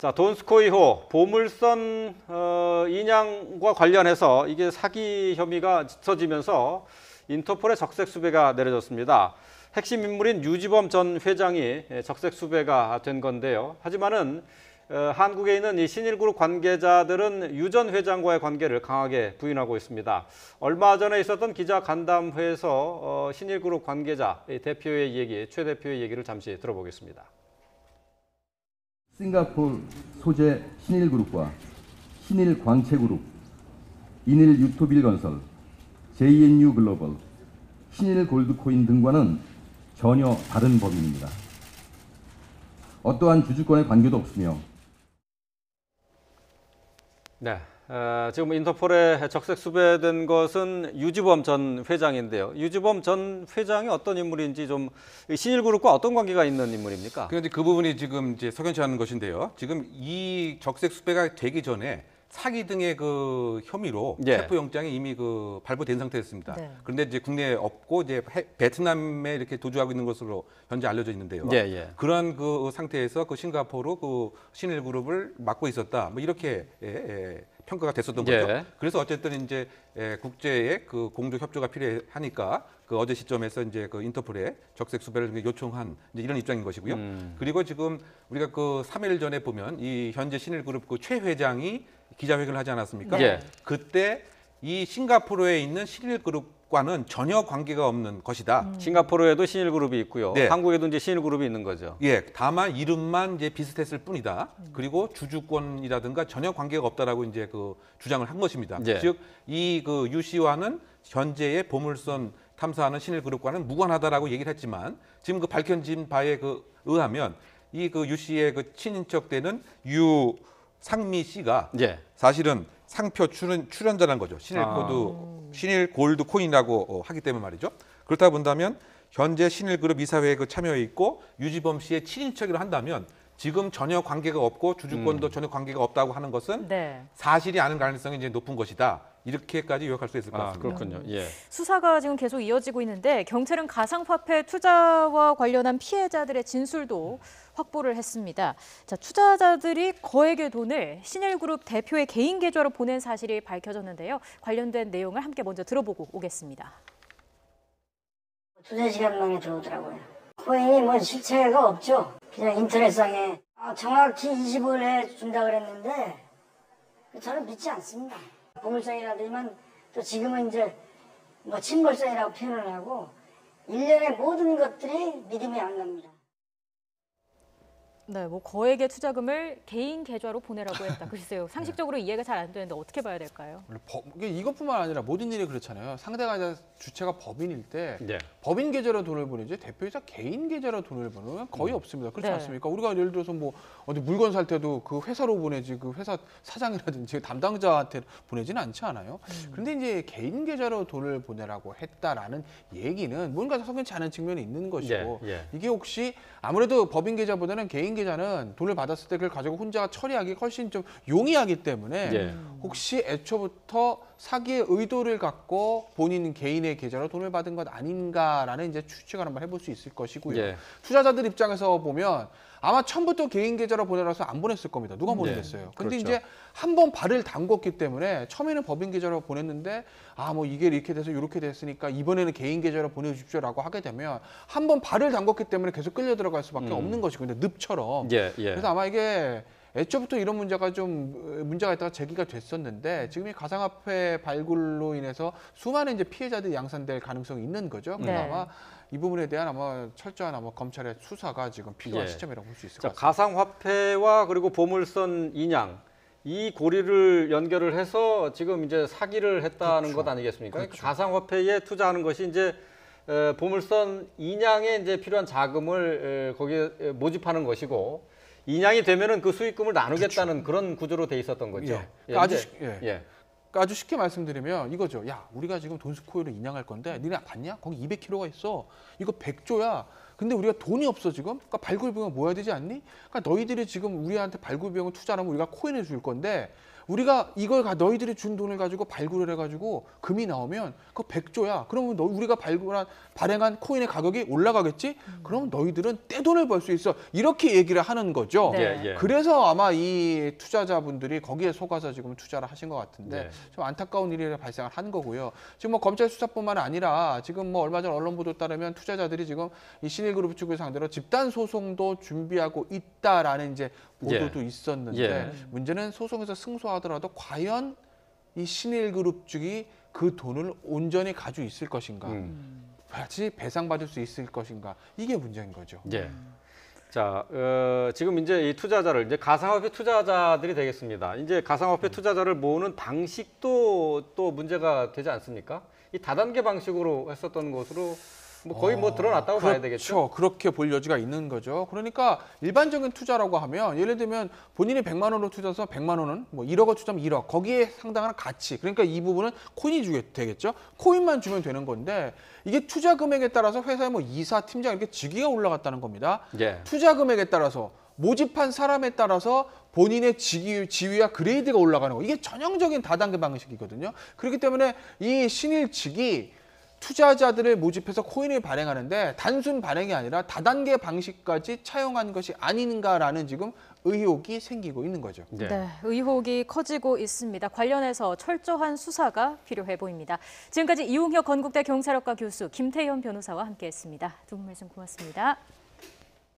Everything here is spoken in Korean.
자, 돈스코이호 보물선 인양과 관련해서 이게 사기 혐의가 짙어지면서 인터폴의 적색 수배가 내려졌습니다. 핵심 인물인 유지범 전 회장이 적색 수배가 된 건데요. 하지만은 한국에 있는 이 신일그룹 관계자들은 유 전 회장과의 관계를 강하게 부인하고 있습니다. 얼마 전에 있었던 기자 간담회에서 신일그룹 관계자 대표의 얘기, 최 대표의 얘기를 잠시 들어보겠습니다. 싱가포르 소재 신일그룹과 신일광채그룹, 인일유토빌건설, JNU글로벌, 신일골드코인 등과는 전혀 다른 법인입니다. 어떠한 주주권의 관계도 없으며 네, 지금 인터폴에 적색 수배된 것은 유지범 전 회장인데요. 유지범 전 회장이 어떤 인물인지 좀 신일그룹과 어떤 관계가 있는 인물입니까? 그런데 그 부분이 지금 이제 석연치 않은 것인데요. 지금 이 적색 수배가 되기 전에 사기 등의 그 혐의로 체포영장이 이미 그 발부된 상태였습니다. 네. 그런데 이제 국내에 없고 이제 베트남에 이렇게 도주하고 있는 것으로 현재 알려져 있는데요. 그런 그 상태에서 그 싱가포르 그 신일그룹을 맡고 있었다. 뭐 이렇게 평가가 됐었던 거죠. 그래서 어쨌든 이제 국제의 그 공조 협조가 필요하니까 그 어제 시점에서 이제 그 인터폴에 적색 수배를 요청한 이제 이런 입장인 것이고요. 그리고 지금 우리가 그 3일 전에 보면 이 현재 신일그룹 그 최 회장이 기자회견을 하지 않았습니까? 그때 이 싱가포르에 있는 신일그룹과는 전혀 관계가 없는 것이다. 싱가포르에도 신일그룹이 있고요. 한국에도 이제 신일그룹이 있는 거죠. 다만 이름만 이제 비슷했을 뿐이다. 그리고 주주권이라든가 전혀 관계가 없다라고 이제 그 주장을 한 것입니다. 즉 이 그 유 씨와는 현재의 보물선 탐사하는 신일그룹과는 무관하다라고 얘기를 했지만 지금 그 밝혀진 바에 그 의하면 이 그 유 씨의 그 친인척 되는 유상미 씨가 사실은 상표 출연자라는 거죠. 신일 골드 코인이라고 하기 때문에 말이죠. 그렇다 본다면 현재 신일그룹 이사회에 그 참여해 있고 유지범 씨의 친인척이라 한다면 지금 전혀 관계가 없고 주주권도 전혀 관계가 없다고 하는 것은 사실이 아닌 가능성이 이제 높은 것이다. 이렇게까지 요약할 수 있을 것 같습니다. 그렇군요. 수사가 지금 계속 이어지고 있는데 경찰은 가상화폐 투자와 관련한 피해자들의 진술도 확보를 했습니다. 자, 투자자들이 거액의 돈을 신일그룹 대표의 개인 계좌로 보낸 사실이 밝혀졌는데요. 관련된 내용을 함께 먼저 들어보고 오겠습니다. 두세 시간 만에 들어오더라고요. 코인이 뭐 실체가 없죠. 그냥 인터넷상에 정확히 25일에 준다 그랬는데 저는 믿지 않습니다. 보물상이라더니만 또 지금은 이제 뭐 침벌상이라고 표현을 하고 일련의 모든 것들이 믿음이 안 갑니다. 네, 뭐 거액의 투자금을 개인 계좌로 보내라고 했다. 글쎄요, 상식적으로 이해가 잘 안 되는데 어떻게 봐야 될까요? 이것뿐만 아니라 모든 일이 그렇잖아요. 상대가 주체가 법인일 때 법인 계좌로 돈을 보내지 대표이사 개인 계좌로 돈을 보내는 거의 없습니다. 그렇지 않습니까? 우리가 예를 들어서 뭐 어디 물건 살 때도 그 회사로 보내지 그 회사 사장이라든지 담당자한테 보내지는 않지 않아요. 그런데 이제 개인 계좌로 돈을 보내라고 했다라는 얘기는 뭔가 석연치 않은 측면이 있는 것이고 이게 혹시 아무래도 법인 계좌보다는 개인 계좌는 돈을 받았을 때 그걸 가지고 혼자 처리하기 훨씬 좀 용이하기 때문에 혹시 애초부터 사기의 의도를 갖고 본인 개인의 계좌로 돈을 받은 것 아닌가라는 이제 추측을 한번 해볼 수 있을 것이고요. 투자자들 입장에서 보면 아마 처음부터 개인 계좌로 보내라서 안 보냈을 겁니다. 누가 보내겠어요. 근데 이제 한 번 발을 담궜기 때문에 처음에는 법인 계좌로 보냈는데 뭐 이게 이렇게 돼서 이렇게 됐으니까 이번에는 개인 계좌로 보내주십시오라고 하게 되면 한 번 발을 담궜기 때문에 계속 끌려 들어갈 수밖에 없는 것이고 근데 늪처럼. 그래서 아마 이게 애초부터 이런 문제가 좀 문제가 있다가 제기가 됐었는데 지금 이 가상화폐 발굴로 인해서 수많은 이제 피해자들이 양산될 가능성이 있는 거죠. 그래서 아마 이 부분에 대한 아마 철저한 검찰의 수사가 지금 필요한 시점이라고 볼 수 있을 것 같습니다. 가상화폐와 그리고 보물선 인양 이 고리를 연결을 해서 지금 이제 사기를 했다는 것 아니겠습니까? 가상화폐에 투자하는 것이 이제 보물선 인양에 이제 필요한 자금을 거기에 모집하는 것이고 인양이 되면은 그 수익금을 나누겠다는 그런 구조로 돼 있었던 거죠. 아주 쉽게 말씀드리면 이거죠. 야, 우리가 지금 돈스코이를 인양할 건데 니네 봤냐? 거기 200kg가 있어. 이거 100조야. 근데 우리가 돈이 없어 지금. 그러니까 발굴 비용을 모아야 되지 않니? 그러니까 너희들이 지금 우리한테 발굴 비용을 투자하면 우리가 코인을 줄 건데 우리가 이걸 너희들이 준 돈을 가지고 발굴을 해가지고 금이 나오면 그거 100조야. 그러면 우리가 발행한 코인의 가격이 올라가겠지? 그러면 너희들은 떼돈을 벌 수 있어. 이렇게 얘기를 하는 거죠. 네. 그래서 아마 이 투자자분들이 거기에 속아서 지금 투자를 하신 것 같은데 네. 좀 안타까운 일이 발생을 한 거고요. 지금 뭐 검찰 수사뿐만 아니라 지금 뭐 얼마 전 언론 보도 따르면 투자자들이 지금 이 신일그룹 측을 상대로 집단 소송도 준비하고 있다라는 이제 보도도 있었는데 문제는 소송에서 승소하더라도 과연 이 신일그룹 측이 그 돈을 온전히 가지고 있을 것인가, 같이 배상받을 수 있을 것인가, 이게 문제인 거죠. 자, 지금 이제 이 투자자를 이제 가상화폐 투자자들이 되겠습니다. 이제 가상화폐 투자자를 모으는 방식도 또 문제가 되지 않습니까? 이 다단계 방식으로 했었던 것으로 뭐 거의 뭐 드러났다고 봐야 되겠죠. 그렇죠. 그렇게 볼 여지가 있는 거죠. 그러니까 일반적인 투자라고 하면 예를 들면 본인이 100만 원으로 투자해서 100만 원은 뭐 1억을 투자하면 1억. 거기에 상당한 가치. 그러니까 이 부분은 코인이 주게 되겠죠. 코인만 주면 되는 건데 이게 투자 금액에 따라서 회사의 뭐 이사, 팀장 이렇게 직위가 올라갔다는 겁니다. 투자 금액에 따라서 모집한 사람에 따라서 본인의 지위와 그레이드가 올라가는 거. 이게 전형적인 다단계 방식이거든요. 그렇기 때문에 이 신일 측이 투자자들을 모집해서 코인을 발행하는데 단순 발행이 아니라 다단계 방식까지 차용한 것이 아닌가라는 지금 의혹이 생기고 있는 거죠. 네, 의혹이 커지고 있습니다. 관련해서 철저한 수사가 필요해 보입니다. 지금까지 이웅혁 건국대 경찰학과 교수 김태현 변호사와 함께했습니다. 두 분 말씀 고맙습니다.